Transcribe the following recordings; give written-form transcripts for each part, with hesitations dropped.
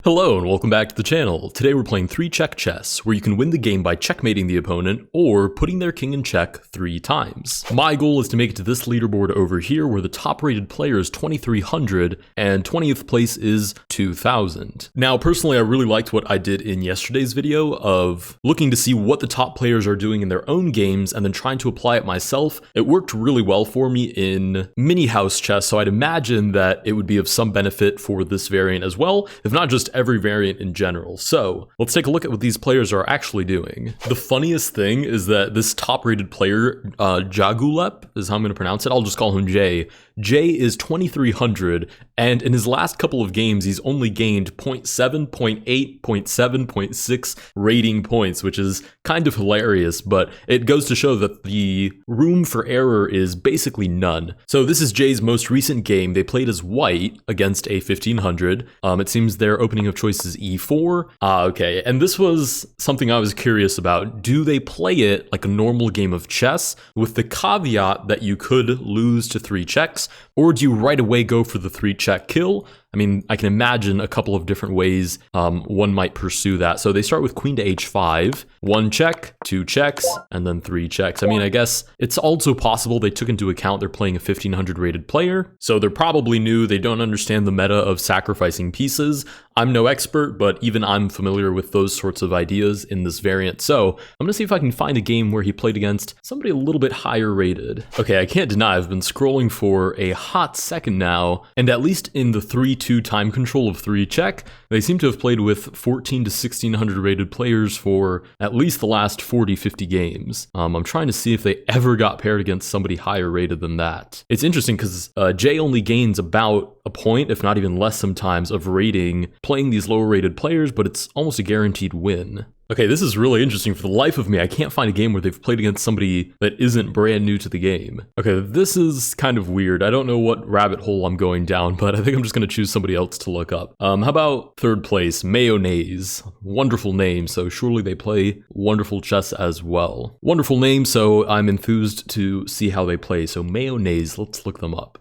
Hello and welcome back to the channel. Today we're playing 3-check chess, where you can win the game by checkmating the opponent or putting their king in check 3 times. My goal is to make it to this leaderboard over here where the top rated player is 2300 and 20th place is 2000. Now personally I really liked what I did in yesterday's video of looking to see what the top players are doing in their own games and then trying to apply it myself. It worked really well for me in mini house chess, so I'd imagine that it would be of some benefit for this variant as well, if not just every variant in general. So let's take a look at what these players are actually doing. The funniest thing is that this top rated player, Jagulep is how I'm going to pronounce it. I'll just call him Jay. Jay is 2300 and in his last couple of games he's only gained 0.7, 0.8, 0.7, 0.6 rating points, which is kind of hilarious, but it goes to show that the room for error is basically none. So this is Jay's most recent game. They played as white against a 1500. It seems their opening of choice is e4. Okay, and this was something I was curious about. Do they play it like a normal game of chess with the caveat that you could lose to 3 checks, or do you right away go for the 3-check kill? I mean, I can imagine a couple of different ways one might pursue that. So they start with queen to h5, 1 check, 2 checks, and then 3 checks. I mean, I guess it's also possible they took into account they're playing a 1500 rated player, so they're probably new, they don't understand the meta of sacrificing pieces. I'm no expert, but even I'm familiar with those sorts of ideas in this variant. So I'm gonna see if I can find a game where he played against somebody a little bit higher rated. Okay, I can't deny I've been scrolling for a hot second now, and at least in the 3-2 time control of 3-check, they seem to have played with 14 to 1600 rated players for at least the last 40-50 games. I'm trying to see if they ever got paired against somebody higher rated than that. It's interesting because Jay only gains about a point, if not even less sometimes, of rating playing these lower rated players, but it's almost a guaranteed win. Okay, this is really interesting. For the life of me, I can't find a game where they've played against somebody that isn't brand new to the game. Okay, this is kind of weird. I don't know what rabbit hole I'm going down, but I think I'm just going to choose somebody else to look up. How about 3rd place, Mayonnaise? Wonderful name, so surely they play wonderful chess as well. Wonderful name, so I'm enthused to see how they play. So Mayonnaise, let's look them up.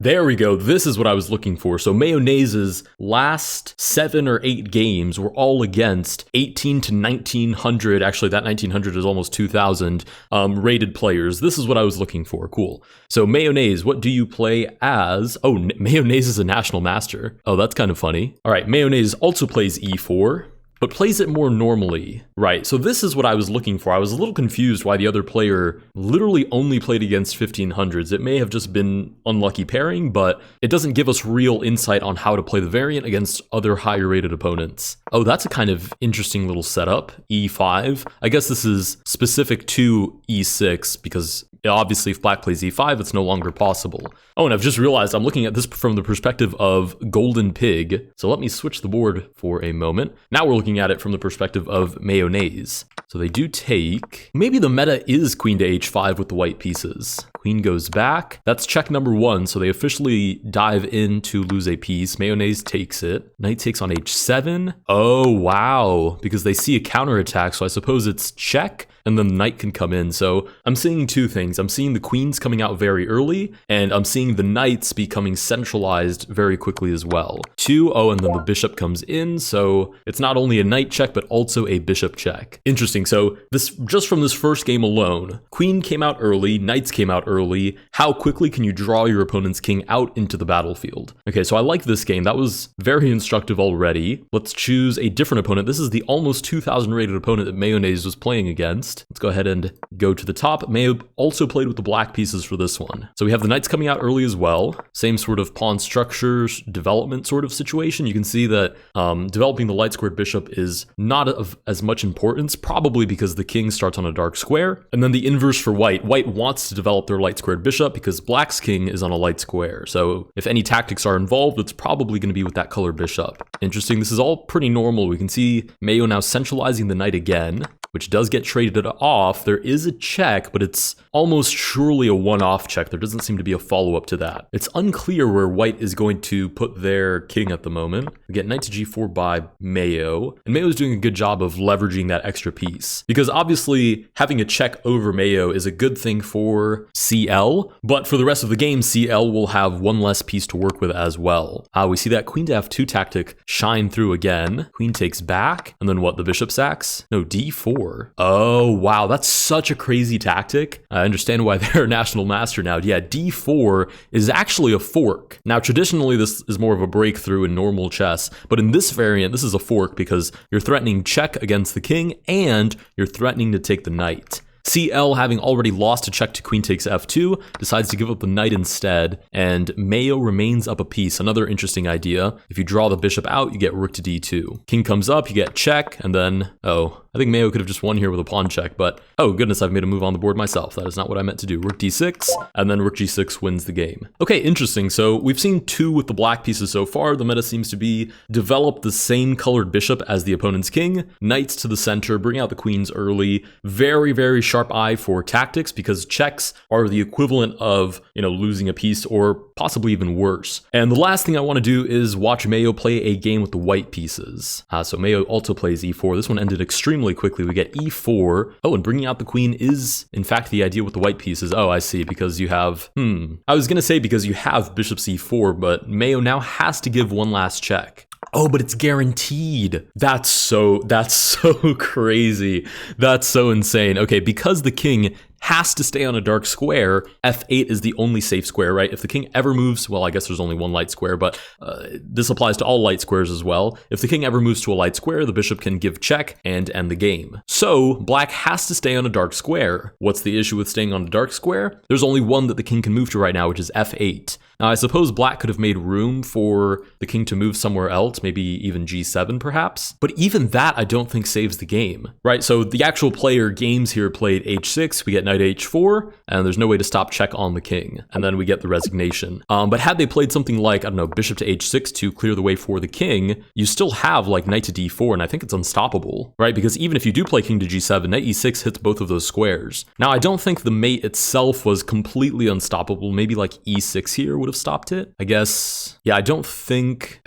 There we go, this is what I was looking for. So Mayonnaise's last 7 or 8 games were all against 18 to 1900, actually that 1900 is almost 2000, rated players. This is what I was looking for, cool. So Mayonnaise, what do you play as? Oh, Mayonnaise is a national master. Oh, that's kind of funny. All right, Mayonnaise also plays e4, but plays it more normally. Right, so this is what I was looking for. I was a little confused why the other player literally only played against 1500s. It may have just been unlucky pairing, but it doesn't give us real insight on how to play the variant against other higher rated opponents. Oh, that's a kind of interesting little setup. e5. I guess this is specific to e6 because obviously if black plays e5, it's no longer possible. Oh, and I've just realized I'm looking at this from the perspective of Golden Pig. So let me switch the board for a moment. Now we're looking at it from the perspective of Mayonnaise. So they do take, maybe the meta is queen to h5 with the white pieces. Queen goes back. That's check number 1, so they officially dive in to lose a piece. Mayonnaise takes it. Knight takes on h7. Oh, wow, because they see a counterattack, so I suppose it's check, and then the knight can come in. So I'm seeing 2 things. I'm seeing the queens coming out very early, and I'm seeing the knights becoming centralized very quickly as well. 2, oh, and then the bishop comes in, so it's not only a knight check, but also a bishop check. Interesting, so this just from this first game alone, queen came out early, knights came out early. How quickly can you draw your opponent's king out into the battlefield? Okay, so I like this game. That was very instructive already. Let's choose a different opponent. This is the almost 2000 rated opponent that Mayonnaise was playing against. Let's go ahead and go to the top. Mayo also played with the black pieces for this one. So we have the knights coming out early as well. Same sort of pawn structures, development sort of situation. You can see that developing the light squared bishop is not of as much importance, probably because the king starts on a dark square. And then the inverse for white. White wants to develop their light squared bishop because black's king is on a light square. So if any tactics are involved, it's probably going to be with that color bishop. Interesting. This is all pretty normal. We can see Mayo now centralizing the knight again. which does get traded off. There is a check, but it's almost surely a one-off check. There doesn't seem to be a follow-up to that. It's unclear where white is going to put their king at the moment. We get knight to g4 by Mayo, and Mayo's doing a good job of leveraging that extra piece, because obviously having a check over Mayo is a good thing for CL, but for the rest of the game, CL will have one less piece to work with as well. We see that queen to f2 tactic shine through again. Queen takes back, and then what, the bishop sacks? No, d4. Oh, wow, that's such a crazy tactic. I understand why they're a national master now. Yeah, d4 is actually a fork. Now, traditionally, this is more of a breakthrough in normal chess, but in this variant, this is a fork because you're threatening check against the king, and you're threatening to take the knight. CL, having already lost a check to queen takes f2, decides to give up the knight instead, and Mayo remains up a piece. Another interesting idea. If you draw the bishop out, you get rook to d2. King comes up, you get check, and then, I think Mayo could have just won here with a pawn check, but oh goodness, I've made a move on the board myself. That is not what I meant to do. Rook d6, and then rook g6 wins the game. Okay, interesting. So we've seen two with the black pieces so far. The meta seems to be develop the same colored bishop as the opponent's king, knights to the center, bring out the queens early. Very, very sharp eye for tactics, because checks are the equivalent of, losing a piece or possibly even worse. And the last thing I want to do is watch Mayo play a game with the white pieces. So Mayo also plays e4. This one ended extremely quickly. We get e4. Oh, and bringing out the queen is, in fact, the idea with the white pieces. Oh, I see, because you have, I was going to say because you have bishop c4, but Mayo now has to give one last check. Oh, but it's guaranteed. That's so crazy. That's so insane. Okay, because the king has to stay on a dark square, f8 is the only safe square, right? If the king ever moves, well, I guess there's only one light square, but this applies to all light squares as well. If the king ever moves to a light square, the bishop can give check and end the game. So black has to stay on a dark square. What's the issue with staying on a dark square? There's only one that the king can move to right now, which is f8. Now, I suppose black could have made room for the king to move somewhere else, maybe even g7 perhaps, but even that I don't think saves the game, right? So the actual player games here played h6, we get knight h4, and there's no way to stop check on the king, and then we get the resignation. But had they played something like, I don't know, bishop to h6 to clear the way for the king, you still have like knight to d4, and I think it's unstoppable, right? Because even if you do play king to g7, knight e6 hits both of those squares. Now, I don't think the mate itself was completely unstoppable. Maybe like e6 here would have stopped it, I guess. Yeah, I don't think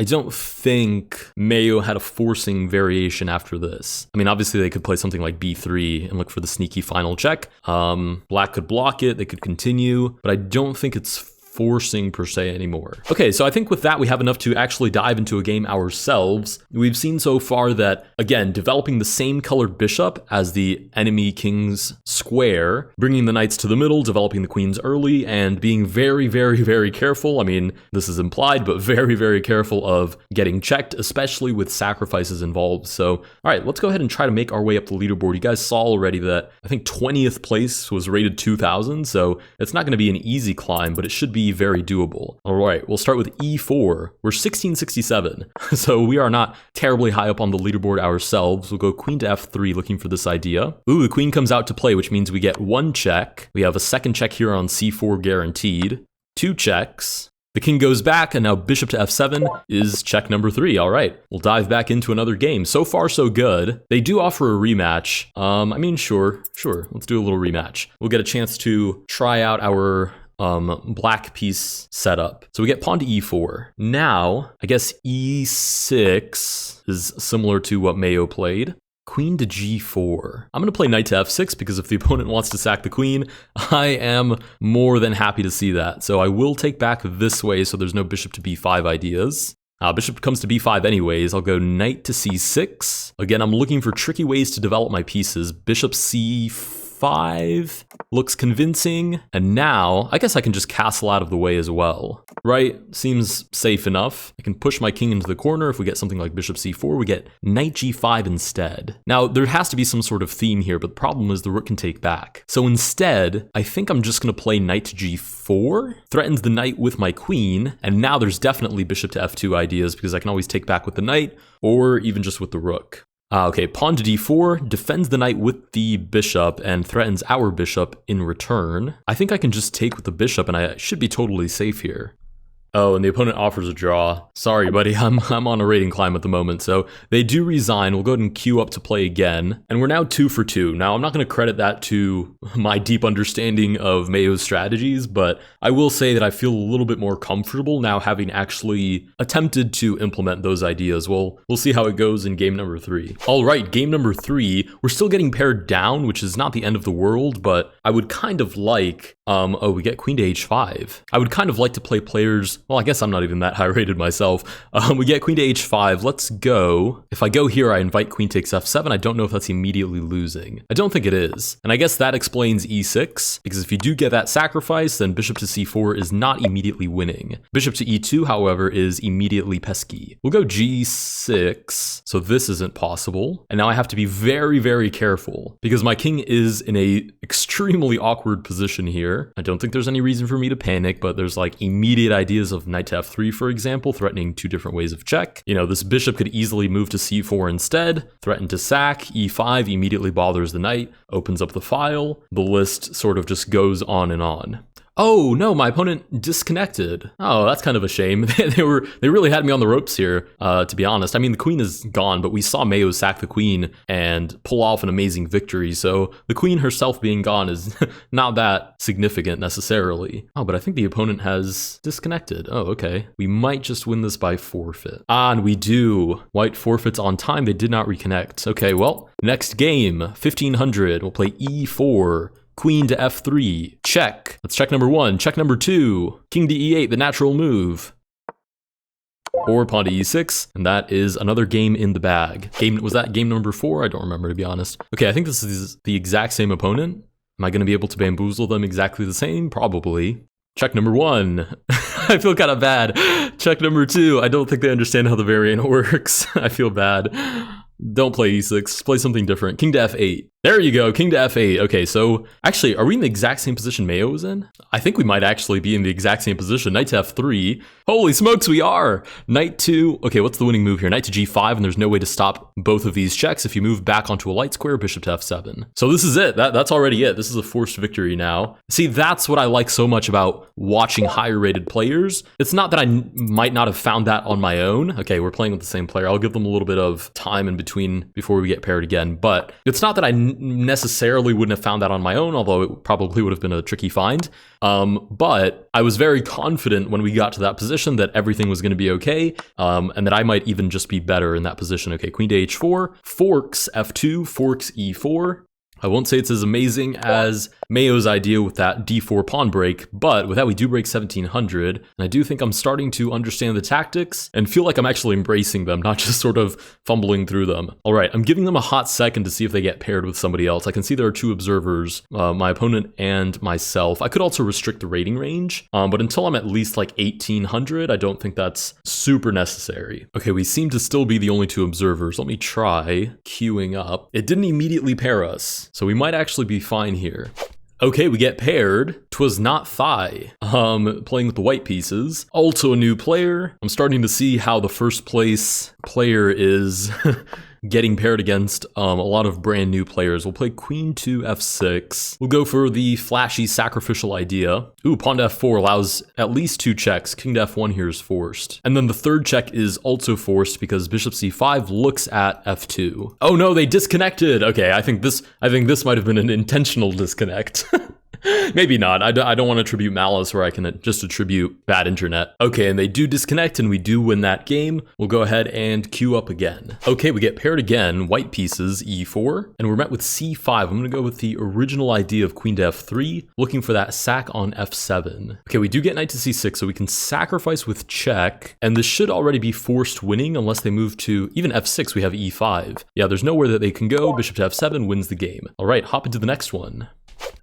Mayo had a forcing variation after this. I mean, obviously they could play something like b3 and look for the sneaky final check. Black could block it, they could continue, but I don't think it's forcing per se anymore. Okay, so I think with that we have enough to actually dive into a game ourselves. We've seen so far that, again, developing the same colored bishop as the enemy king's square, bringing the knights to the middle, developing the queens early, and being very, very, very careful. I mean, this is implied, but very, very careful of getting checked, especially with sacrifices involved. So, all right, let's go ahead and try to make our way up the leaderboard. You guys saw already that I think 20th place was rated 2000, so it's not going to be an easy climb, but it should be very doable. All right, we'll start with e4. We're 1667, so we are not terribly high up on the leaderboard ourselves. We'll go queen to f3 looking for this idea. Ooh, the queen comes out to play, which means we get one check. We have a second check here on c4 guaranteed. Two checks. The king goes back, and now bishop to f7 is check number 3. All right, we'll dive back into another game. So far, so good. They do offer a rematch. I mean, sure. Let's do a little rematch. We'll get a chance to try out our black piece setup. So we get pawn to e4. Now, I guess e6 is similar to what Mayo played. Queen to g4. I'm going to play knight to f6 because if the opponent wants to sack the queen, I am more than happy to see that. So I will take back this way so there's no bishop to b5 ideas. Bishop comes to b5 anyways. I'll go knight to c6. Again, I'm looking for tricky ways to develop my pieces. Bishop c5 looks convincing, and now I guess I can just castle out of the way as well, right? Seems safe enough. I can push my king into the corner. If we get something like bishop c4, we get knight g5 instead. Now, there has to be some sort of theme here, but the problem is the rook can take back. So instead, I think I'm just going to play knight to g4, threatens the knight with my queen, and now there's definitely bishop to f2 ideas because I can always take back with the knight or even just with the rook. Okay, pawn to d4, defends the knight with the bishop and threatens our bishop in return. I think I can just take with the bishop and I should be totally safe here. Oh, and the opponent offers a draw. Sorry, buddy, I'm on a rating climb at the moment, so they do resign. We'll go ahead and queue up to play again, and we're now 2 for 2. Now, I'm not going to credit that to my deep understanding of Mayo's strategies, but I will say that I feel a little bit more comfortable now having actually attempted to implement those ideas. Well, we'll see how it goes in game number 3. All right, game number 3, we're still getting paired down, which is not the end of the world, but I would kind of like, oh, we get queen to h5. I would kind of like to play players, well, I guess I'm not even that high rated myself. We get queen to h5, let's go. If I go here, I invite queen takes f7. I don't know if that's immediately losing. I don't think it is. And I guess that explains e6, because if you do get that sacrifice, then bishop to c4 is not immediately winning. Bishop to e2, however, is immediately pesky. We'll go g6, so this isn't possible. And now I have to be very, very careful, because my king is in a extremely awkward position here. I don't think there's any reason for me to panic, but there's like immediate ideas of knight to f3, for example, threatening 2 different ways of check. You know, this bishop could easily move to c4 instead, threaten to sack, e5 immediately bothers the knight, opens up the file. The list sort of just goes on and on. Oh no, my opponent disconnected. Oh, that's kind of a shame. They really had me on the ropes here, to be honest. I mean, the queen is gone, but we saw Mayo sack the queen and pull off an amazing victory. So the queen herself being gone is not that significant necessarily. Oh, but I think the opponent has disconnected. Oh, okay. We might just win this by forfeit. Ah, and we do. White forfeits on time. They did not reconnect. Okay, well, next game, 1500. We'll play e4. Queen to f3, check. That's check number 1. Check number 2, king to e8, the natural move. Or pawn to e6, and that is another game in the bag. Was that game number 4? I don't remember, to be honest. Okay, I think this is the exact same opponent. Am I going to be able to bamboozle them exactly the same? Probably. Check number 1. I feel kind of bad. Check number 2. I don't think they understand how the variant works. I feel bad. Don't play e6, play something different. King to f8. There you go, king to f8. Okay, so actually, are we in the exact same position Mayo was in? I think we might actually be in the exact same position. Knight to f3. Holy smokes, we are! Knight to, okay, what's the winning move here? Knight to g5, and there's no way to stop both of these checks. If you move back onto a light square, bishop to f7. So this is it. That's already it. This is a forced victory now. See, that's what I like so much about watching higher rated players. It's not that I might not have found that on my own. Okay, we're playing with the same player. I'll give them a little bit of time in between before we get paired again, but it's not that I necessarily wouldn't have found that on my own, although it probably would have been a tricky find. But I was very confident when we got to that position that everything was going to be okay, and that I might even just be better in that position. Okay, queen to h4, forks f2, forks e4. I won't say it's as amazing as Mayo's idea with that d4 pawn break, but with that we do break 1700, and I do think I'm starting to understand the tactics and feel like I'm actually embracing them, not just sort of fumbling through them. All right, I'm giving them a hot second to see if they get paired with somebody else. I can see there are 2 observers, my opponent and myself. I could also restrict the rating range, but until I'm at least like 1800, I don't think that's super necessary. Okay, we seem to still be the only 2 observers. Let me try queuing up. It didn't immediately pair us, so we might actually be fine here. Okay, we get paired. 'Twas not Thai. Playing with the white pieces. Also a new player. I'm starting to see how the first place player is getting paired against a lot of brand new players. We'll play queen to f6. We'll go for the flashy sacrificial idea. Ooh, pawn to f4 allows at least 2 checks. King to f1 here is forced. And then the third check is also forced because bishop c5 looks at f2. Oh no, they disconnected. Okay, I think this might have been an intentional disconnect. Maybe not. I don't want to attribute malice where I can just attribute bad internet. Okay, and they do disconnect and we do win that game. We'll go ahead and queue up again. Okay, we get paired again, white pieces, e4, and we're met with c5. I'm going to go with the original idea of queen to f3, looking for that sack on f7. Okay, we do get knight to c6, so we can sacrifice with check, and this should already be forced winning unless they move to even f6, we have e5. Yeah, there's nowhere that they can go. Bishop to f7 wins the game. All right, hop into the next one.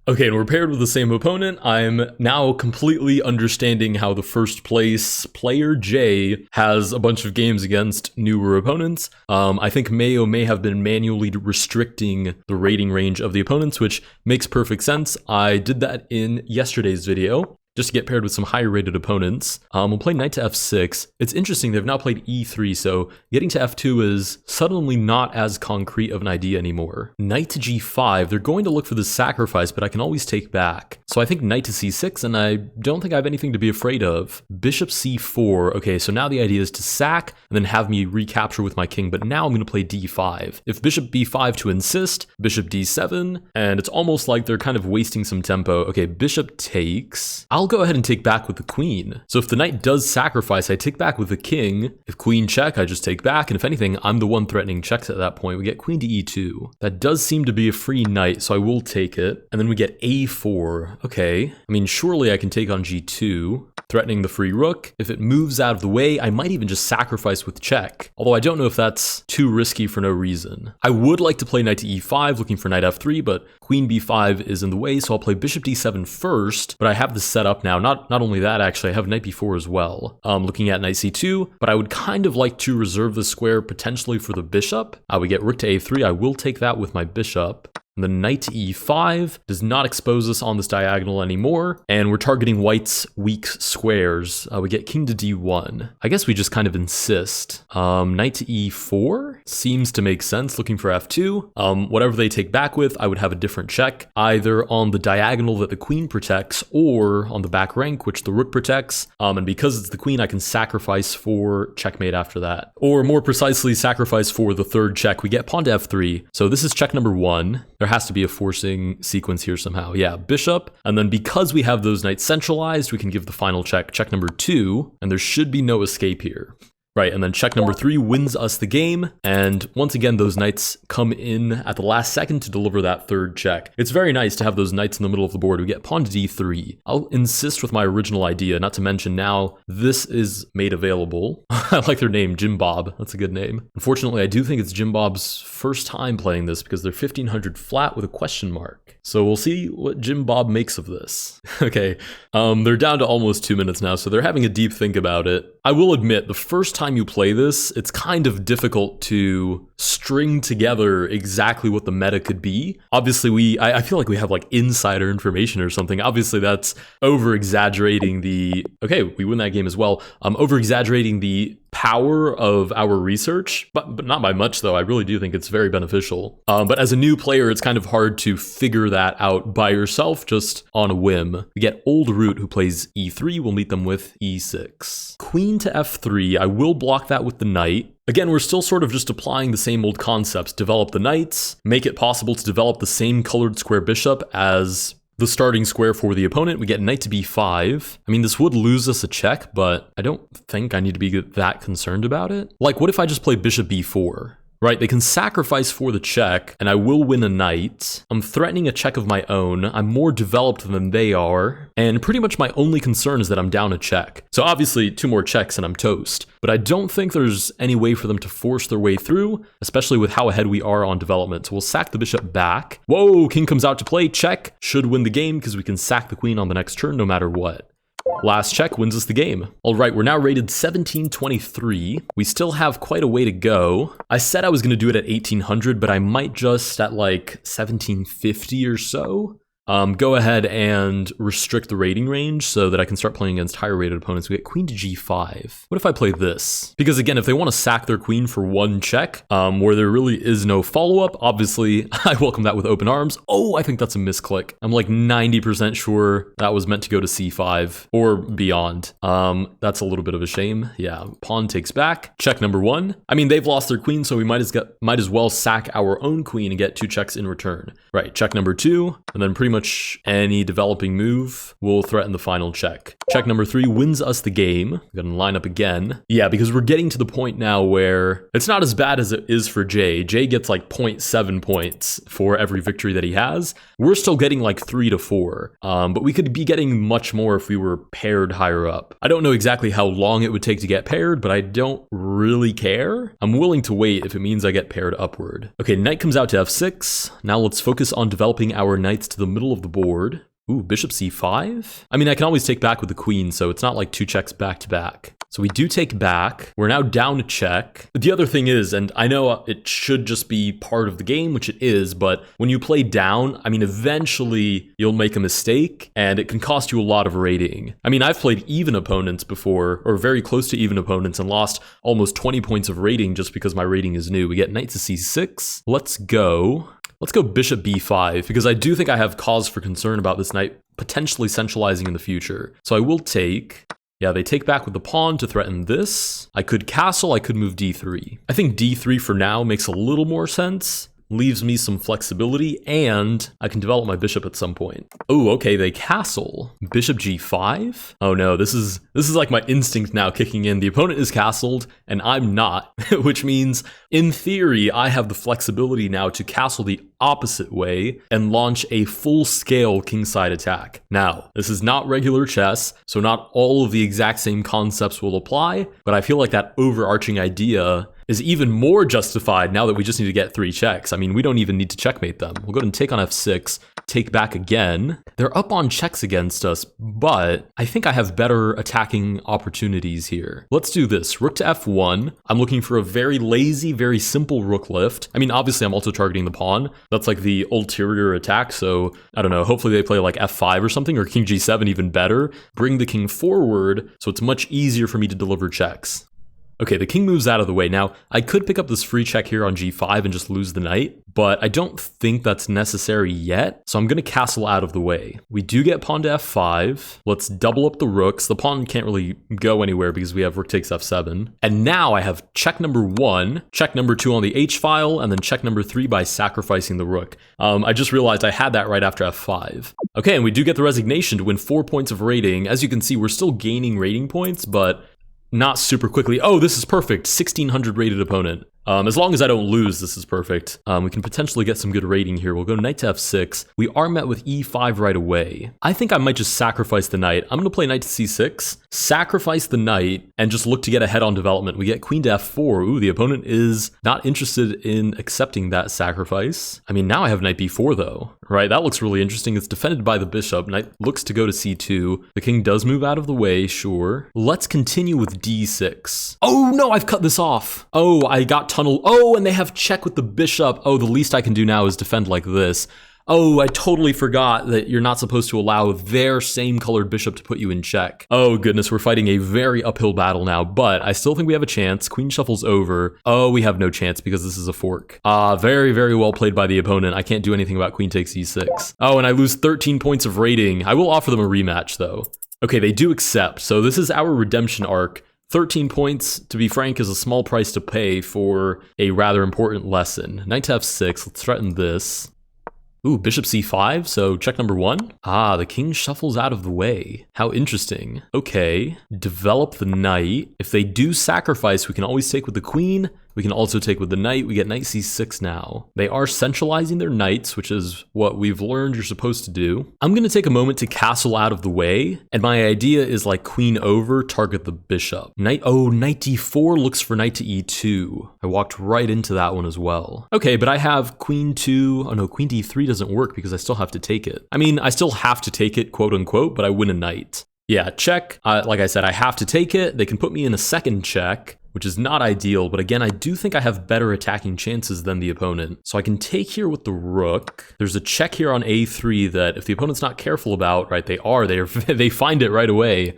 Okay, and we're paired with the same opponent. I'm now completely understanding how the first place player J has a bunch of games against newer opponents. I think Mayo may have been manually restricting the rating range of the opponents, which makes perfect sense. I did that in yesterday's video. just to get paired with some higher rated opponents. We'll play knight to f6. It's interesting, they've now played e3, so getting to f2 is suddenly not as concrete of an idea anymore. Knight to g5, they're going to look for the sacrifice, but I can always take back. So I think knight to c6, and I don't think I have anything to be afraid of. Bishop c4, okay, so now the idea is to sack and then have me recapture with my king, but now I'm going to play d5. If bishop b5 to insist, bishop d7, and it's almost like they're kind of wasting some tempo. Okay, bishop takes. I'll go ahead and take back with the queen. So if the knight does sacrifice, I take back with the king. If queen check, I just take back, and if anything, I'm the one threatening checks at that point. We get queen to e2. That does seem to be a free knight, so I will take it. And then we get a4. Okay, I mean, surely I can take on g2, threatening the free rook. If it moves out of the way, I might even just sacrifice with check. Although I don't know if that's too risky for no reason. I would like to play knight to e5, looking for knight f3, but queen b5 is in the way, so I'll play bishop d7 first, but I have this set up now. Not only that, actually, I have knight b4 as well. Looking at knight c2, but I would kind of like to reserve the square potentially for the bishop. We get rook to a3. I will take that with my bishop. The knight to e5 does not expose us on this diagonal anymore, and we're targeting white's weak squares. We get king to d1. I guess we just kind of insist. Knight to e4 seems to make sense, looking for f2. Whatever they take back with, I would have a different check, either on the diagonal that the queen protects or on the back rank, which the rook protects. And because it's the queen, I can sacrifice for checkmate after that. Or more precisely, sacrifice for the third check. We get pawn to f3. So this is check number 1. There has to be a forcing sequence here somehow. Yeah, bishop. And then because we have those knights centralized, we can give the final check, check number 2, and there should be no escape here. Right, and then check number 3 wins us the game, and once again, those knights come in at the last second to deliver that third check. It's very nice to have those knights in the middle of the board. We get pawn to d3. I'll insist with my original idea, not to mention now this is made available. I like their name, Jim Bob. That's a good name. Unfortunately, I do think it's Jim Bob's first time playing this because they're 1500 flat with a question mark. So we'll see what Jim Bob makes of this. Okay, they're down to almost 2 minutes now, so they're having a deep think about it. I will admit, the first time you play this, it's kind of difficult to string together exactly what the meta could be. Obviously, I feel like we have like insider information or something. Obviously, that's over-exaggerating the... Okay, we win that game as well. Over-exaggerating the power of our research, but not by much though. I really do think it's very beneficial. But as a new player, it's kind of hard to figure that out by yourself just on a whim. We get Old Root who plays e3. We'll meet them with e6. Queen to f3. I will block that with the knight. Again, we're still sort of just applying the same old concepts. Develop the knights, make it possible to develop the same colored square bishop as the starting square for the opponent. We get knight to b5. I mean, this would lose us a check, but I don't think I need to be that concerned about it. Like, what if I just play bishop b4? Right, they can sacrifice for the check, and I will win a knight. I'm threatening a check of my own. I'm more developed than they are, and pretty much my only concern is that I'm down a check. So obviously, 2 more checks and I'm toast. But I don't think there's any way for them to force their way through, especially with how ahead we are on development. So we'll sack the bishop back. Whoa, king comes out to play, check. Should win the game because we can sack the queen on the next turn no matter what. Last check wins us the game. All right, we're now rated 1723. We still have quite a way to go. I said I was going to do it at 1800, but I might just at like 1750 or so. Go ahead and restrict the rating range so that I can start playing against higher rated opponents. We get queen to g5. What if I play this? Because again, if they want to sack their queen for 1 check, where there really is no follow-up, obviously I welcome that with open arms. Oh, I think that's a misclick. I'm like 90% sure that was meant to go to c5 or beyond. That's a little bit of a shame. Yeah, pawn takes back. Check number 1. I mean, they've lost their queen, so we might as well sack our own queen and get 2 checks in return. Right, check number 2, and then pretty much any developing move will threaten the final check. Check number 3 wins us the game. I'm gonna line up again. Yeah, because we're getting to the point now where it's not as bad as it is for Jay. Jay gets like 0.7 points for every victory that he has. We're still getting like 3 to 4, but we could be getting much more if we were paired higher up. I don't know exactly how long it would take to get paired, but I don't really care. I'm willing to wait if it means I get paired upward. Okay, knight comes out to f6. Now let's focus on developing our knights to the middle of the board. Ooh, bishop c5? I mean, I can always take back with the queen, so it's not like 2 checks back to back. So we do take back. We're now down to check. But the other thing is, and I know it should just be part of the game, which it is, but when you play down, I mean, eventually you'll make a mistake and it can cost you a lot of rating. I mean, I've played even opponents before, or very close to even opponents, and lost almost 20 points of rating just because my rating is new. We get knight to c6. Let's go bishop b5, because I do think I have cause for concern about this knight potentially centralizing in the future. So I will take. Yeah, they take back with the pawn to threaten this. I could castle, I could move d3. I think d3 for now makes a little more sense. Leaves me some flexibility, and I can develop my bishop at some point. Oh, okay, they castle. Bishop g5? Oh no, this is like my instinct now kicking in. The opponent is castled, and I'm not, which means, in theory, I have the flexibility now to castle the opposite way and launch a full-scale kingside attack. Now, this is not regular chess, so not all of the exact same concepts will apply, but I feel like that overarching idea is even more justified now that we just need to get 3 checks. I mean, we don't even need to checkmate them. We'll go ahead and take on f6, take back again. They're up on checks against us, but I think I have better attacking opportunities here. Let's do this. Rook to f1. I'm looking for a very lazy, very simple rook lift. I mean, obviously I'm also targeting the pawn. That's like the ulterior attack, so I don't know, hopefully they play like f5 or something, or king g7 even better. Bring the king forward, so it's much easier for me to deliver checks. Okay, the king moves out of the way. Now, I could pick up this free check here on g5 and just lose the knight, but I don't think that's necessary yet, so I'm going to castle out of the way. We do get pawn to f5. Let's double up the rooks. The pawn can't really go anywhere because we have rook takes f7. And now I have check number 1, check number 2 on the h-file, and then check number 3 by sacrificing the rook. I just realized I had that right after f5. Okay, and we do get the resignation to win 4 points of rating. As you can see, we're still gaining rating points, but not super quickly. Oh, this is perfect. 1600 rated opponent. As long as I don't lose, this is perfect. We can potentially get some good rating here. We'll go knight to f6. We are met with e5 right away. I think I might just sacrifice the knight. I'm going to play knight to c6, sacrifice the knight, and just look to get ahead on development. We get queen to f4. Ooh, the opponent is not interested in accepting that sacrifice. I mean, now I have knight b4 though, right? That looks really interesting. It's defended by the bishop. Knight looks to go to c2. The king does move out of the way, sure. Let's continue with d6. Oh no, I've cut this off. Oh, I got tunnel. Oh, and they have check with the bishop. Oh, the least I can do now is defend like this. Oh, I totally forgot that you're not supposed to allow their same colored bishop to put you in check. Oh goodness, we're fighting a very uphill battle now, but I still think we have a chance. Queen shuffles over. Oh, we have no chance because this is a fork. Very, very well played by the opponent. I can't do anything about queen takes e6. Oh, and I lose 13 points of rating. I will offer them a rematch though. Okay, they do accept. So this is our redemption arc. 13 points, to be frank, is a small price to pay for a rather important lesson. Knight to f6, let's threaten this. Ooh, bishop c5, so check number 1. Ah, the king shuffles out of the way. How interesting. Okay, develop the knight. If they do sacrifice, we can always take with the queen. We can also take with the knight. We get knight c6 now. They are centralizing their knights, which is what we've learned you're supposed to do. I'm going to take a moment to castle out of the way. And my idea is like queen over, target the bishop. Knight d4 looks for knight to e2. I walked right into that one as well. Okay, but I have queen 2. Oh no, queen d3 doesn't work because I still have to take it. I mean, I still have to take it, quote unquote, but I win a knight. Yeah, check. Like I said, I have to take it. They can put me in a second check, which is not ideal, but again, I do think I have better attacking chances than the opponent. So I can take here with the rook. There's a check here on a3 that if the opponent's not careful about, right, they find it right away.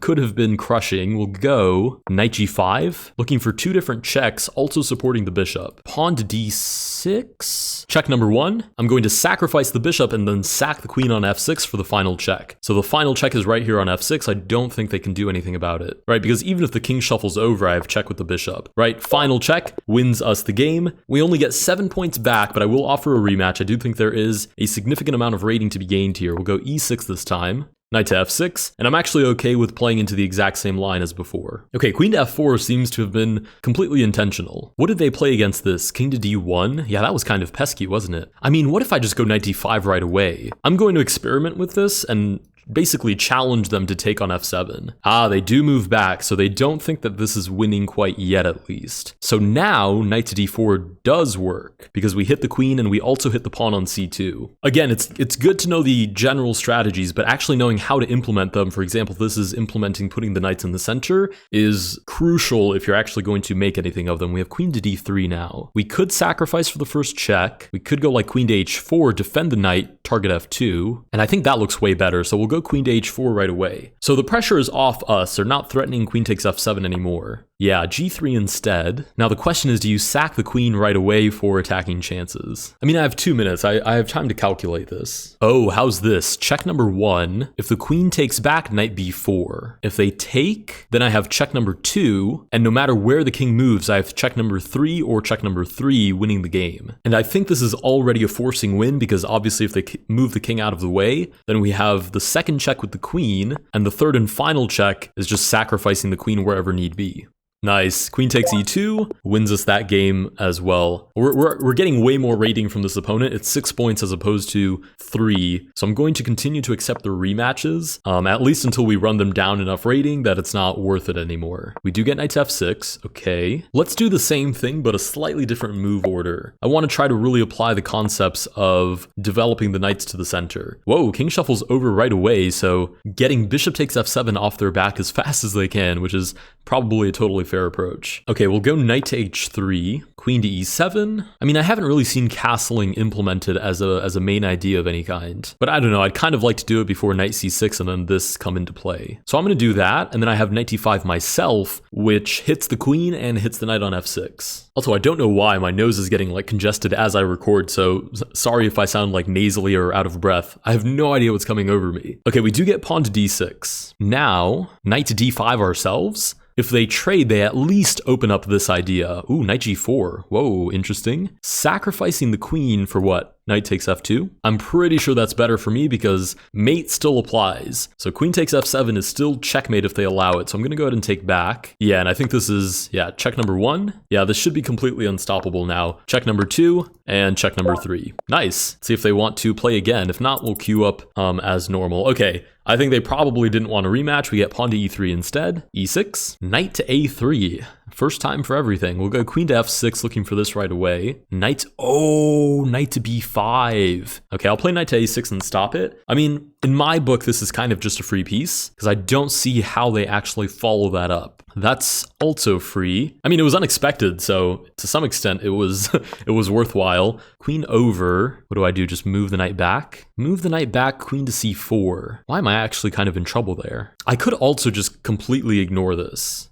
Could have been crushing. We'll go knight g5, looking for 2 different checks, also supporting the bishop. Pawn to d6. Check number 1. I'm going to sacrifice the bishop and then sack the queen on f6 for the final check. So the final check is right here on f6. I don't think they can do anything about it, right? Because even if the king shuffles over, I have check with the bishop, right? Final check wins us the game. We only get 7 points back, but I will offer a rematch. I do think there is a significant amount of rating to be gained here. We'll go e6 this time. Knight to f6, and I'm actually okay with playing into the exact same line as before. Okay, queen to f4 seems to have been completely intentional. What did they play against this? King to d1? Yeah, that was kind of pesky, wasn't it? I mean, what if I just go knight d5 right away? I'm going to experiment with this and basically challenge them to take on f7. Ah, they do move back, so they don't think that this is winning quite yet at least. So now knight to d4 does work because we hit the queen and we also hit the pawn on c2. Again, it's good to know the general strategies, but actually knowing how to implement them, for example, this is implementing putting the knights in the center, is crucial if you're actually going to make anything of them. We have queen to d3 now. We could sacrifice for the first check. We could go like queen to h4, defend the knight, target f2, and I think that looks way better, so we'll go queen to h4 right away. So the pressure is off us. They're not threatening queen takes f7 anymore. Yeah, g3 instead. Now the question is, do you sack the queen right away for attacking chances? I mean, I have 2 minutes. I have time to calculate this. Oh, how's this? Check number 1. If the queen takes back, knight b4. If they take, then I have check number 2, and no matter where the king moves, I have check number 3 or check number 3 winning the game. And I think this is already a forcing win because obviously if they move the king out of the way, then we have the second check with the queen, and the third and final check is just sacrificing the queen wherever need be. Nice. Queen takes e2, wins us that game as well. We're getting way more rating from this opponent. It's 6 points as opposed to 3. So I'm going to continue to accept the rematches, at least until we run them down enough rating that it's not worth it anymore. We do get knight to f6. Okay. Let's do the same thing, but a slightly different move order. I want to try to really apply the concepts of developing the knights to the center. Whoa, king shuffles over right away, so getting bishop takes f7 off their back as fast as they can, which is probably a totally fair approach. Okay, we'll go knight to h3, queen to e7. I mean, I haven't really seen castling implemented as a main idea of any kind, but I don't know, I'd kind of like to do it before knight c6 and then this come into play. So I'm going to do that, and then I have knight d5 myself, which hits the queen and hits the knight on f6. Also, I don't know why my nose is getting like congested as I record, so sorry if I sound like nasally or out of breath. I have no idea what's coming over me. Okay, we do get pawn to d6. Now, knight to d5 ourselves. If they trade, they at least open up this idea. Ooh, knight g4. Whoa, interesting. Sacrificing the queen for what? Knight takes f2. I'm pretty sure that's better for me because mate still applies. So queen takes f7 is still checkmate if they allow it. So I'm going to go ahead and take back. Yeah, and I think this is, yeah, check number 1. Yeah, this should be completely unstoppable now. Check number 2 and check number 3. Nice. See if they want to play again. If not, we'll queue up as normal. Okay. I think they probably didn't want a rematch. We get pawn to e3 instead. e6. Knight to a3. First time for everything. We'll go queen to f6 looking for this right away. Knight, oh, knight to b5. Okay, I'll play knight to a6 and stop it. I mean, in my book, this is kind of just a free piece because I don't see how they actually follow that up. That's also free. I mean, it was unexpected, so to some extent it was it was worthwhile. Queen over. What do I do? Just move the knight back? Move the knight back, queen to c4. Why am I actually kind of in trouble there? I could also just completely ignore this.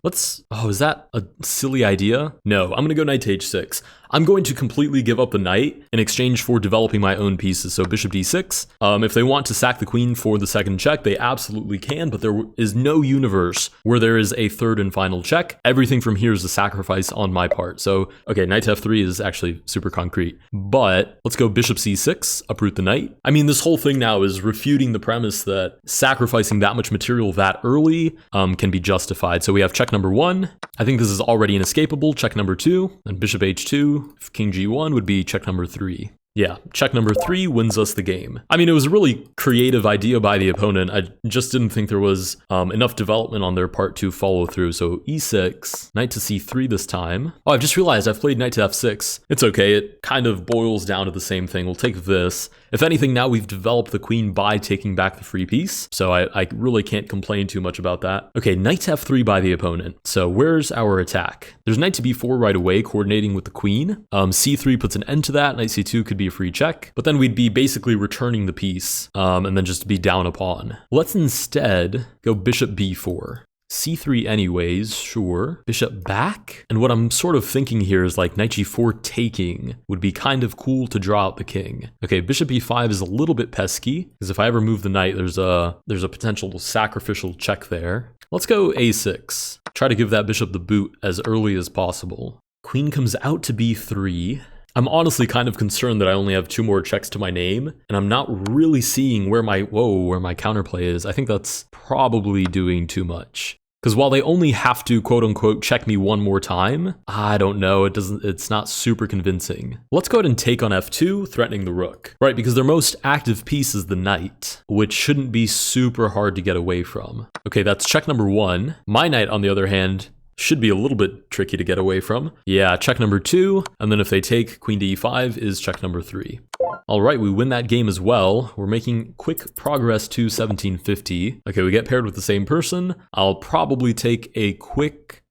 Oh, is that a silly idea? No, I'm gonna go knight to h6. I'm going to completely give up the knight in exchange for developing my own pieces. So bishop d6. If they want to sack the queen for the second check, they absolutely can, but there is no universe where there is a third and final check. Everything from here is a sacrifice on my part. So, okay, knight to f3 is actually super concrete, but let's go bishop c6, uproot the knight. I mean, this whole thing now is refuting the premise that sacrificing that much material that early can be justified. So we have check number 1. I think this is already inescapable. Check number 2, and bishop h2. King g1 would be check number 3. Yeah, check number 3 wins us the game. I mean, it was a really creative idea by the opponent. I just didn't think there was enough development on their part to follow through. So e6, knight to c3 this time. Oh, I've just realized I've played knight to f6. It's okay, it kind of boils down to the same thing. We'll take this. If anything, now we've developed the queen by taking back the free piece. So I really can't complain too much about that. Okay, knight to f3 by the opponent. So where's our attack? There's knight to b4 right away, coordinating with the queen. c3 puts an end to that. Knight c2 could be a free check, but then we'd be basically returning the piece and then just be down a pawn. Let's instead go bishop b4. c3 anyways, sure. Bishop back? And what I'm sort of thinking here is like knight g4 taking would be kind of cool to draw out the king. Okay, bishop b5 is a little bit pesky because if I ever move the knight, there's a potential sacrificial check there. Let's go a6. Try to give that bishop the boot as early as possible. Queen comes out to b3. I'm honestly kind of concerned that I only have 2 more checks to my name, and I'm not really seeing where my counterplay is. I think that's probably doing too much. Because while they only have to quote unquote check me one more time, I don't know, it's not super convincing. Let's go ahead and take on f2, threatening the rook, right? Because their most active piece is the knight, which shouldn't be super hard to get away from. Okay, that's check number 1. My knight, on the other hand, should be a little bit tricky to get away from. Yeah, check number 2, and then if they take queen to e5 is check number 3. All right, we win that game as well. We're making quick progress to 1750. Okay, we get paired with the same person. I'll probably take a quick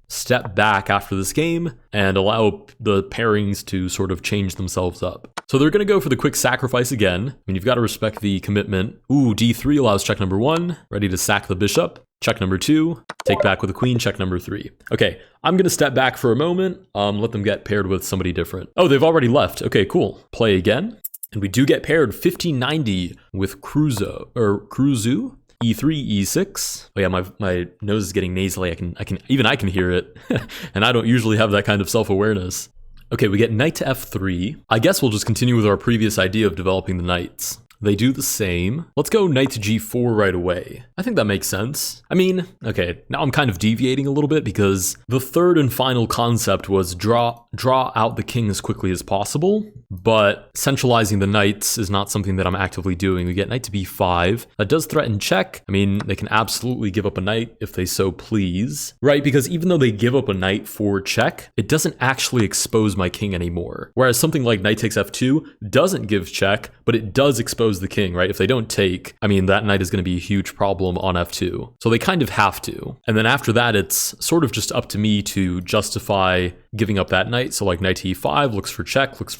step back after this game and allow the pairings to sort of change themselves up. So they're going to go for the quick sacrifice again. I mean, you've got to respect the commitment. Ooh, d3 allows check number 1, ready to sack the bishop. Check number 2, take back with a queen, check number 3. Okay, I'm going to step back for a moment, let them get paired with somebody different. Oh, they've already left. Okay, cool. Play again. And we do get paired 1590 with Krzyzewski, e3, e6. Oh yeah, my nose is getting nasally. I can hear it. And I don't usually have that kind of self-awareness. Okay, we get knight to f3. I guess we'll just continue with our previous idea of developing the knights. They do the same. Let's go knight to g4 right away. I think that makes sense. I mean, okay, now I'm kind of deviating a little bit because the third and final concept was draw out the king as quickly as possible, but centralizing the knights is not something that I'm actively doing. We get knight to b5. That does threaten check. I mean, they can absolutely give up a knight if they so please, right? Because even though they give up a knight for check, it doesn't actually expose my king anymore. Whereas something like knight takes f2 doesn't give check, but it does expose the king, right? If they don't take, I mean, that knight is going to be a huge problem on f2. So they kind of have to. And then after that, it's sort of just up to me to justify giving up that knight. So like knight to e5 looks for check, looks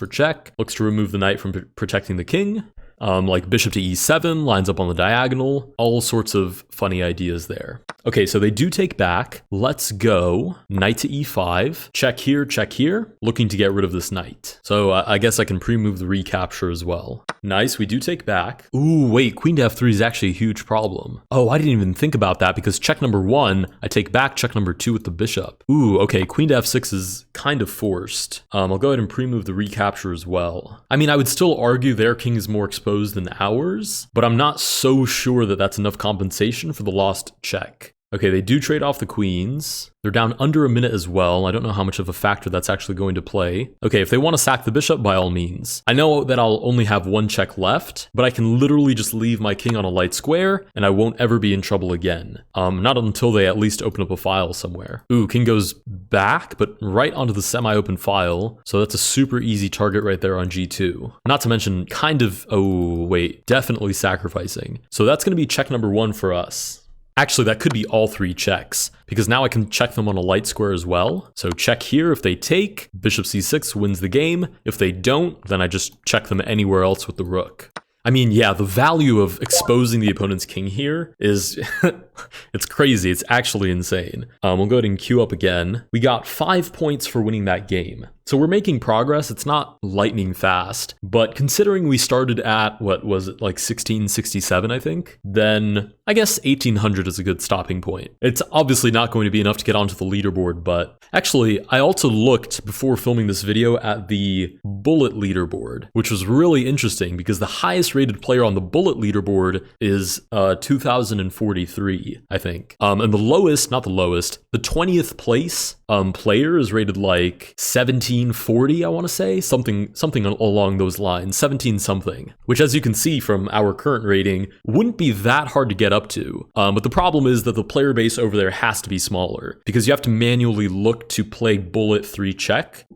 to remove the knight from protecting the king. Like bishop to e7 lines up on the diagonal, all sorts of funny ideas there. Okay, so they do take back. Let's go knight to e5, check here, looking to get rid of this knight. So I guess I can pre-move the recapture as well. Nice, we do take back. Ooh, wait, queen to f3 is actually a huge problem. Oh, I didn't even think about that because check number 1, I take back check number 2 with the bishop. Ooh, okay, queen to f6 is kind of forced. I'll go ahead and pre-move the recapture as well. I mean, I would still argue their king is more exposed than ours, but I'm not so sure that that's enough compensation for the lost check. Okay, they do trade off the queens. They're down under a minute as well. I don't know how much of a factor that's actually going to play. Okay, if they want to sack the bishop, by all means. I know that I'll only have one check left, but I can literally just leave my king on a light square, and I won't ever be in trouble again. Not until they at least open up a file somewhere. Ooh, king goes back, but right onto the semi-open file, so that's a super easy target right there on g2. Not to mention kind of, oh wait, definitely sacrificing. So that's going to be check number 1 for us. Actually, that could be all 3 checks, because now I can check them on a light square as well. So check here if they take, bishop c6 wins the game. If they don't, then I just check them anywhere else with the rook. I mean, yeah, the value of exposing the opponent's king here is, it's crazy. It's actually insane. We'll go ahead and queue up again. We got 5 points for winning that game. So we're making progress. It's not lightning fast, but considering we started at, what was it, like 1667, I think, then I guess 1800 is a good stopping point. It's obviously not going to be enough to get onto the leaderboard, but actually, I also looked before filming this video at the bullet leaderboard, which was really interesting because the highest rated player on the bullet leaderboard is 2043, I think. And the lowest, not the lowest, the 20th place player is rated like 1740, I want to say, something along those lines, 17 something, which as you can see from our current rating wouldn't be that hard to get up to. But the problem is that the player base over there has to be smaller because you have to manually look to play bullet 3 check,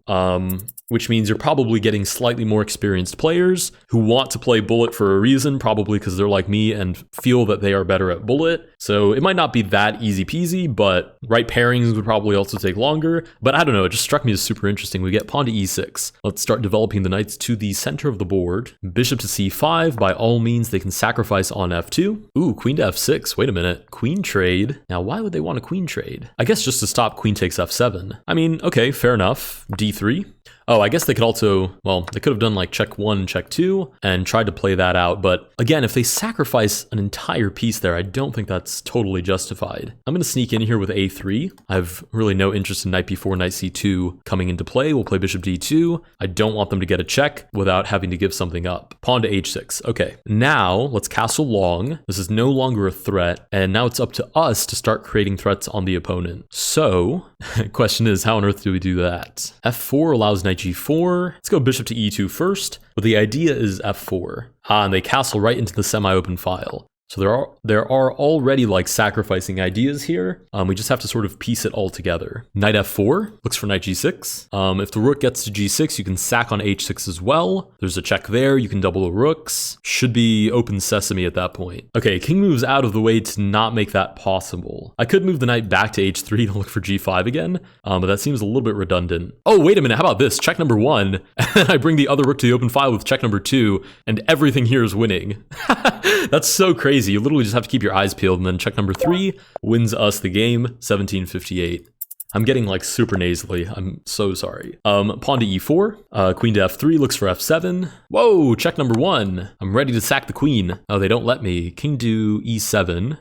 which means you're probably getting slightly more experienced players who want to play bullet for a reason, probably because they're like me and feel that they are better at bullet. So it might not be that easy peasy, but right pairings would probably also take longer. But I don't know, it just struck me as super interesting. We get pawn to e6. Let's start developing the knights to the center of the board. Bishop to c5, by all means, they can sacrifice on f2. Ooh, queen to f6, wait a minute. Queen trade. Now, why would they want a queen trade? I guess just to stop queen takes f7. I mean, okay, fair enough. d3. Oh, I guess they could also, well, they could have done like check 1, check 2 and tried to play that out. But again, if they sacrifice an entire piece there, I don't think that's totally justified. I'm going to sneak in here with a3. I have really no interest in knight b4, knight c2 coming into play. We'll play bishop d2. I don't want them to get a check without having to give something up. Pawn to h6. Okay, now let's castle long. This is no longer a threat, and now it's up to us to start creating threats on the opponent. So, question is, how on earth do we do that? f4 allows knight g4. Let's go bishop to e2 first, but the idea is f4. And they castle right into the semi-open file. So there are already like sacrificing ideas here. We just have to sort of piece it all together. Knight f4 looks for knight g6. If the rook gets to g6, you can sack on h6 as well. There's a check there. You can double the rooks. Should be open sesame at that point. Okay, king moves out of the way to not make that possible. I could move the knight back to h3 to look for g5 again, but that seems a little bit redundant. Oh, wait a minute. How about this? Check number 1. And I bring the other rook to the open file with check number 2, and everything here is winning. That's so crazy. You literally just have to keep your eyes peeled, and then check number 3 wins us the game, 1758. I'm getting like super nasally. I'm so sorry. Pawn to e4. Queen to f3 looks for f7. Whoa, check number 1. I'm ready to sack the queen. Oh, they don't let me. King to e7.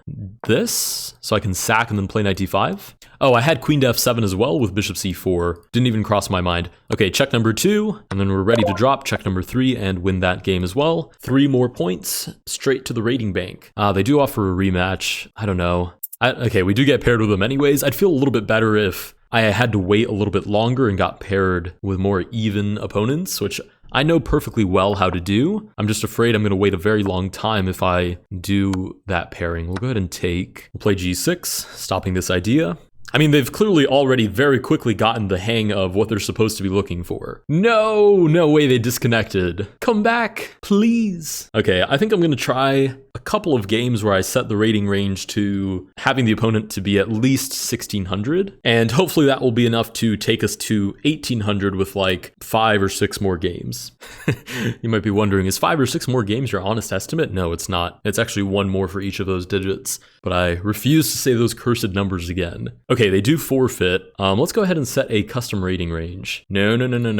This, so I can sack and then play knight d5. Oh, I had queen to f7 as well with bishop c4. Didn't even cross my mind. Okay, check number 2, and then we're ready to drop check number 3 and win that game as well. 3 more points straight to the rating bank. They do offer a rematch. I don't know. Okay, we do get paired with them anyways. I'd feel a little bit better if I had to wait a little bit longer and got paired with more even opponents, which I know perfectly well how to do. I'm just afraid I'm going to wait a very long time if I do that pairing. We'll go ahead and take. We'll play g6, stopping this idea. I mean, they've clearly already very quickly gotten the hang of what they're supposed to be looking for. No way they disconnected. Come back, please. Okay, I think I'm going to try a couple of games where I set the rating range to having the opponent to be at least 1600. And hopefully that will be enough to take us to 1800 with like 5 or 6 more games. You might be wondering, is 5 or 6 more games your honest estimate? No, it's not. It's actually 1 more for each of those digits. But I refuse to say those cursed numbers again. Okay, they do forfeit. Let's go ahead and set a custom rating range. No,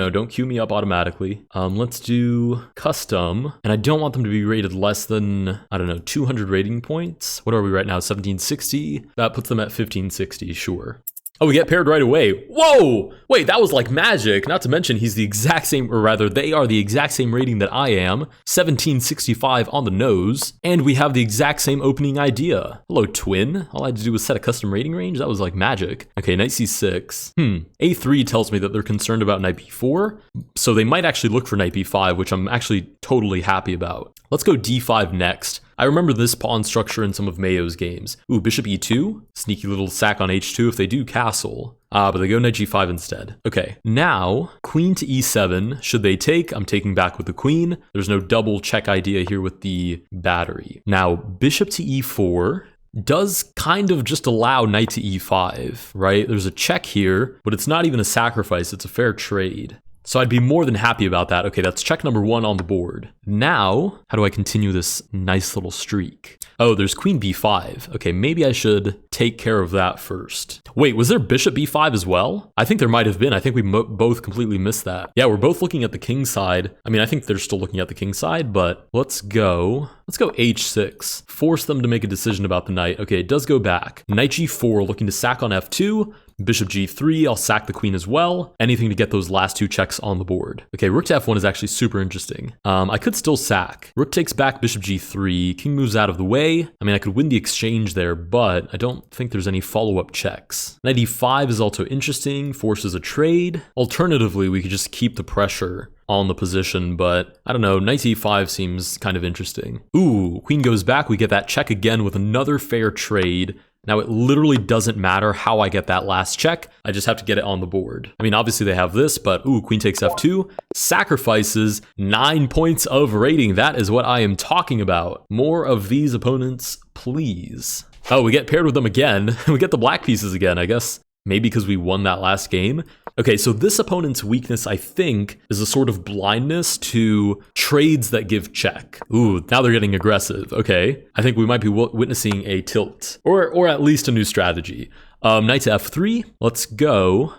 don't queue me up automatically. Let's do custom, and I don't want them to be rated less than, I don't know, 200 rating points. What are we right now, 1760? That puts them at 1560, sure. Oh, we get paired right away. Whoa! Wait, that was like magic. Not to mention he's the exact same, or rather they are the exact same rating that I am. 1765 on the nose. And we have the exact same opening idea. Hello, twin. All I had to do was set a custom rating range. That was like magic. Okay, knight c6. A3 tells me that they're concerned about knight b4. So they might actually look for knight b5, which I'm actually totally happy about. Let's go d5 next. I remember this pawn structure in some of Mayo's games. Ooh, bishop e2. Sneaky little sack on h2 if they do castle. But they go knight g5 instead. Okay, now queen to e7. Should they take? I'm taking back with the queen. There's no double check idea here with the battery. Now, bishop to e4 does kind of just allow knight to e5, right? There's a check here, but it's not even a sacrifice. It's a fair trade. So I'd be more than happy about that. Okay, that's check number 1 on the board. Now, how do I continue this nice little streak? Oh, there's queen b5. Okay, maybe I should take care of that first. Wait, was there bishop b5 as well? I think there might have been. I think we both completely missed that. Yeah, we're both looking at the king side. I mean, I think they're still looking at the king side, but let's go h6. Force them to make a decision about the knight. Okay, it does go back. Knight g4, looking to sack on f2. Bishop g3, I'll sack the queen as well. Anything to get those last 2 checks on the board. Okay, rook to f1 is actually super interesting. I could still sack. Rook takes back bishop g3, king moves out of the way. I mean, I could win the exchange there, but I don't think there's any follow-up checks. Knight e5 is also interesting, forces a trade. Alternatively, we could just keep the pressure on the position, but I don't know, knight e5 seems kind of interesting. Ooh, queen goes back, we get that check again with another fair trade. Now, it literally doesn't matter how I get that last check. I just have to get it on the board. I mean, obviously they have this, but ooh, queen takes f2. Sacrifices 9 points of rating. That is what I am talking about. More of these opponents, please. Oh, we get paired with them again. We get the black pieces again, I guess. Maybe because we won that last game. Okay, so this opponent's weakness, I think, is a sort of blindness to trades that give check. Ooh, now they're getting aggressive. Okay, I think we might be witnessing a tilt, or at least a new strategy. Knight to f3. Let's go.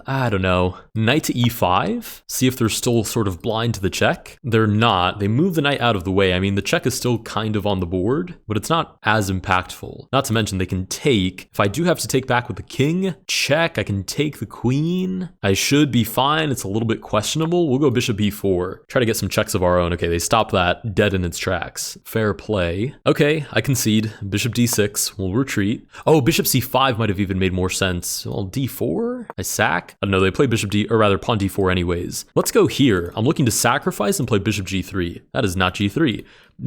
I don't know. Knight to e5. See if they're still sort of blind to the check. They're not. They move the knight out of the way. I mean, the check is still kind of on the board, but it's not as impactful. Not to mention they can take. If I do have to take back with the king, check. I can take the queen. I should be fine. It's a little bit questionable. We'll go bishop b4. Try to get some checks of our own. Okay, they stopped that dead in its tracks. Fair play. Okay, I concede. Bishop d6. We'll retreat. Oh, bishop c5 might have even made more sense. Well, d4? I sack? I don't know, they play bishop d, or rather pawn d4 anyways. Let's go here. I'm looking to sacrifice and play bishop g3. That is not g3.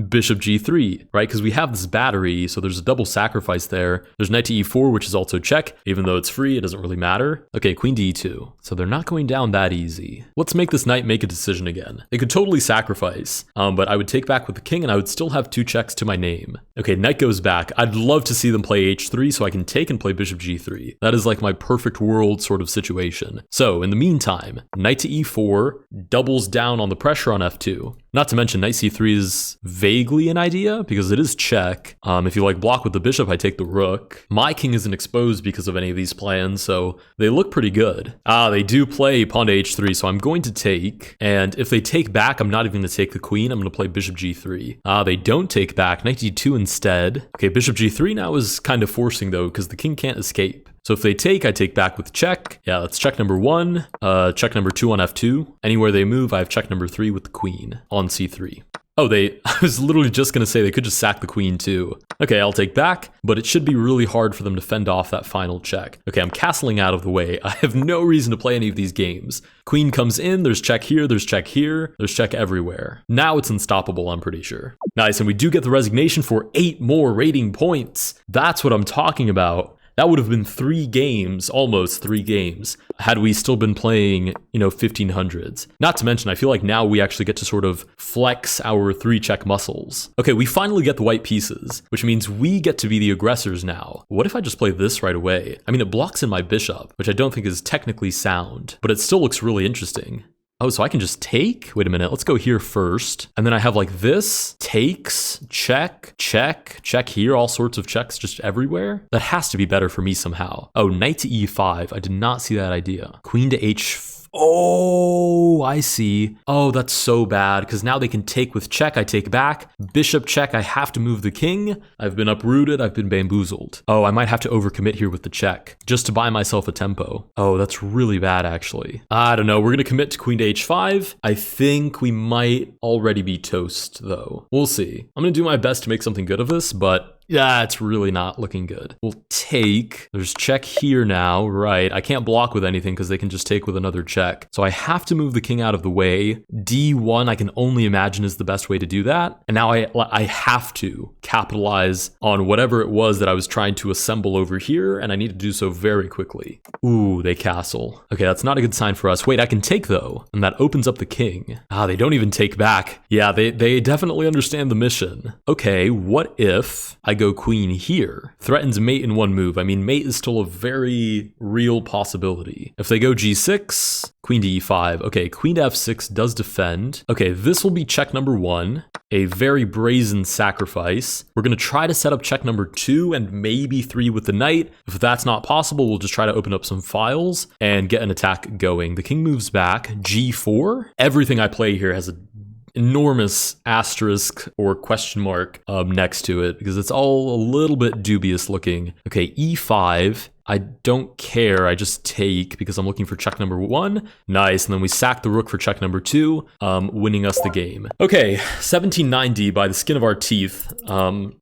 Bishop g3, right? Because we have this battery, so there's a double sacrifice there. There's knight to e4, which is also check. Even though it's free, it doesn't really matter. Okay, queen to e2. So they're not going down that easy. Let's make this knight make a decision again. They could totally sacrifice, but I would take back with the king and I would still have 2 checks to my name. Okay, knight goes back. I'd love to see them play h3 so I can take and play bishop g3. That is like my perfect world sort of situation. So in the meantime, knight to e4 doubles down on the pressure on f2. Not to mention knight c3 is vaguely an idea because it is check. If you like block with the bishop, I take the rook. My king isn't exposed because of any of these plans, so they look pretty good. They do play pawn to h3, so I'm going to take. And if they take back, I'm not even going to take the queen. I'm going to play bishop g3. They don't take back. Knight d2 instead. Okay, bishop g3 now is kind of forcing though because the king can't escape. So if they take, I take back with check. Yeah, that's check number 1. Check number 2 on f2. Anywhere they move, I have check number 3 with the queen on c3. Oh, I was literally just going to say they could just sack the queen too. Okay, I'll take back, but it should be really hard for them to fend off that final check. Okay, I'm castling out of the way. I have no reason to play any of these games. Queen comes in, there's check here, there's check here, there's check everywhere. Now it's unstoppable, I'm pretty sure. Nice, and we do get the resignation for 8 more rating points. That's what I'm talking about. That would have been 3 games, almost 3 games, had we still been playing, 1500s. Not to mention, I feel like now we actually get to sort of flex our 3-check muscles. Okay, we finally get the white pieces, which means we get to be the aggressors now. What if I just play this right away? I mean, it blocks in my bishop, which I don't think is technically sound, but it still looks really interesting. Oh, so I can just take? Wait a minute, let's go here first. And then I have like this, takes, check, check, check here, all sorts of checks just everywhere. That has to be better for me somehow. Oh, knight to e5, I did not see that idea. Queen to h4. Oh, I see. Oh, that's so bad because now they can take with check. I take back. Bishop check. I have to move the king. I've been uprooted. I've been bamboozled. Oh, I might have to overcommit here with the check just to buy myself a tempo. Oh, that's really bad actually. I don't know. We're going to commit to queen to h5. I think we might already be toast though. We'll see. I'm going to do my best to make something good of this, but yeah, it's really not looking good. We'll take. There's check here now, right? I can't block with anything because they can just take with another check. So I have to move the king out of the way. D1, I can only imagine is the best way to do that. And now I have to capitalize on whatever it was that I was trying to assemble over here, and I need to do so very quickly. Ooh, they castle. Okay, that's not a good sign for us. Wait, I can take though, and that opens up the king. They don't even take back. Yeah, they definitely understand the mission. Okay, what if I go queen here? Threatens mate in 1 move. I mean, mate is still a very real possibility. If they go g6, queen to e5. Okay, queen to f6 does defend. Okay, this will be check number 1. A very brazen sacrifice. We're going to try to set up check number 2 and maybe 3 with the knight. If that's not possible, we'll just try to open up some files and get an attack going. The king moves back. G4. Everything I play here has an enormous asterisk or question mark next to it because it's all a little bit dubious looking. Okay, e5. I don't care, I just take because I'm looking for check number 1. Nice, and then we sack the rook for check number 2, winning us the game. Okay, 1790 by the skin of our teeth.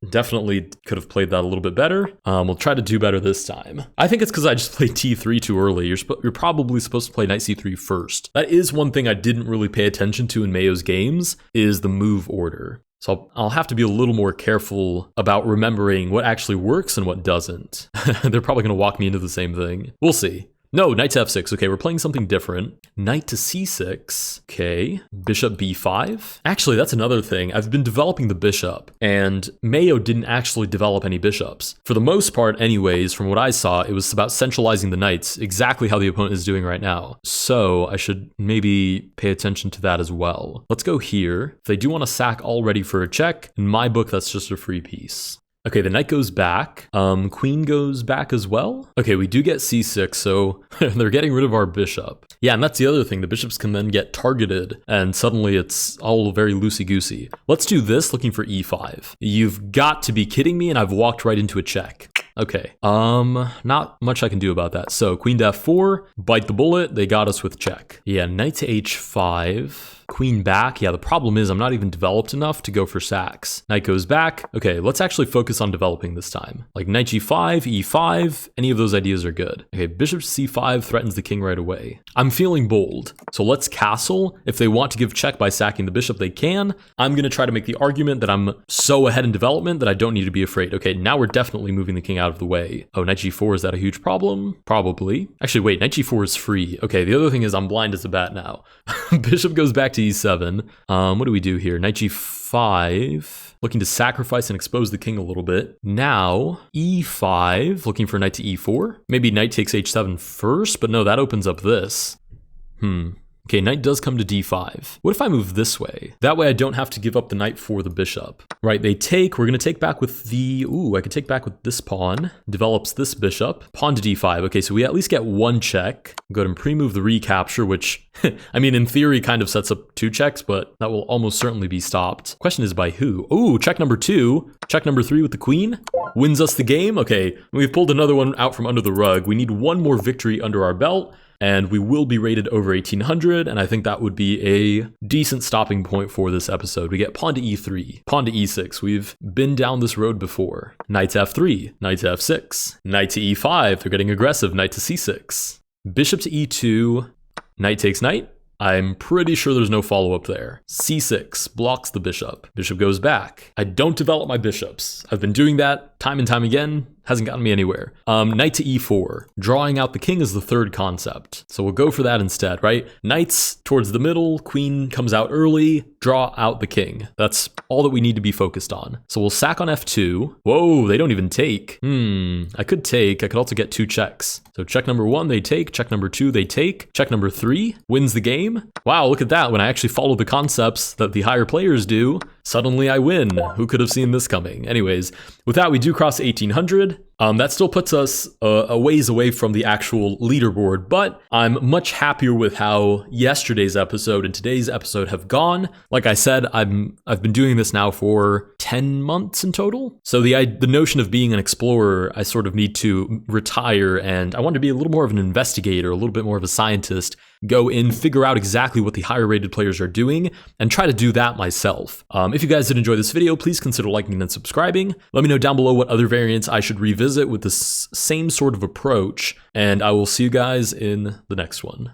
Definitely could have played that a little bit better. We'll try to do better this time. I think it's because I just played t3 too early. You're probably supposed to play knight c3 first. That is one thing I didn't really pay attention to in Mayo's games, is the move order. So I'll have to be a little more careful about remembering what actually works and what doesn't. They're probably going to walk me into the same thing. We'll see. No, knight to f6. Okay, we're playing something different. Knight to c6. Okay, bishop b5. Actually, that's another thing. I've been developing the bishop, and Mayo didn't actually develop any bishops. For the most part, anyways, from what I saw, it was about centralizing the knights, exactly how the opponent is doing right now. So I should maybe pay attention to that as well. Let's go here. If they do want to sack already for a check, in my book, that's just a free piece. Okay, the knight goes back. Queen goes back as well. Okay, we do get c6, so they're getting rid of our bishop. Yeah, and that's the other thing. The bishops can then get targeted, and suddenly it's all very loosey-goosey. Let's do this, looking for e5. You've got to be kidding me, and I've walked right into a check. Okay, not much I can do about that. So queen to f4, bite the bullet, they got us with check. Yeah, knight to h5. Queen back. Yeah, the problem is I'm not even developed enough to go for sacks. Knight goes back. Okay, let's actually focus on developing this time. Like knight g5, e5, any of those ideas are good. Okay, bishop c5 threatens the king right away. I'm feeling bold, so let's castle. If they want to give check by sacking the bishop, they can. I'm gonna try to make the argument that I'm so ahead in development that I don't need to be afraid. Okay, now we're definitely moving the king out of the way. Oh, knight g4, is that a huge problem? Probably. Actually, wait, knight g4 is free. Okay, the other thing is I'm blind as a bat now. Bishop goes back to e7. What do we do here? Knight g5, looking to sacrifice and expose the king a little bit. Now, e5, looking for knight to e4. Maybe knight takes h7 first, but no, that opens up this. Okay, knight does come to d5. What if I move this way? That way I don't have to give up the knight for the bishop. Right, they take, we're gonna take back with the, I could take back with this pawn, develops this bishop, pawn to d5. Okay, so we at least get one check. Go ahead and pre-move the recapture, which, I mean, in theory kind of sets up two checks, but that will almost certainly be stopped. Question is by who? Ooh, check number 2, check number 3 with the queen. Wins us the game. Okay, we've pulled another one out from under the rug. We need one more victory under our belt, and we will be rated over 1800, and I think that would be a decent stopping point for this episode. We get pawn to e3, pawn to e6. We've been down this road before. Knight to f3, knight to f6, knight to e5. They're getting aggressive. Knight to c6, bishop to e2, knight takes knight. I'm pretty sure there's no follow-up there. c6 blocks the bishop. Bishop goes back. I don't develop my bishops. I've been doing that time and time again. Hasn't gotten me anywhere. Knight to e4. Drawing out the king is the third concept. So we'll go for that instead, right? Knights towards the middle, queen comes out early, draw out the king. That's all that we need to be focused on. So we'll sack on f2. Whoa, they don't even take. I could take. I could also get 2 checks. So check number 1, they take. Check number 2, they take. Check number 3 wins the game. Wow, look at that. When I actually follow the concepts that the higher players do, suddenly I win. Who could have seen this coming? Anyways, with that, we do cross 1800. That still puts us a ways away from the actual leaderboard, but I'm much happier with how yesterday's episode and today's episode have gone. Like I said, I've been doing this now for 10 months in total. So the notion of being an explorer, I sort of need to retire, and I want to be a little more of an investigator, a little bit more of a scientist, go in, figure out exactly what the higher rated players are doing, and try to do that myself. If you guys did enjoy this video, please consider liking and subscribing. Let me know down below what other variants I should revisit with this same sort of approach, and I will see you guys in the next one.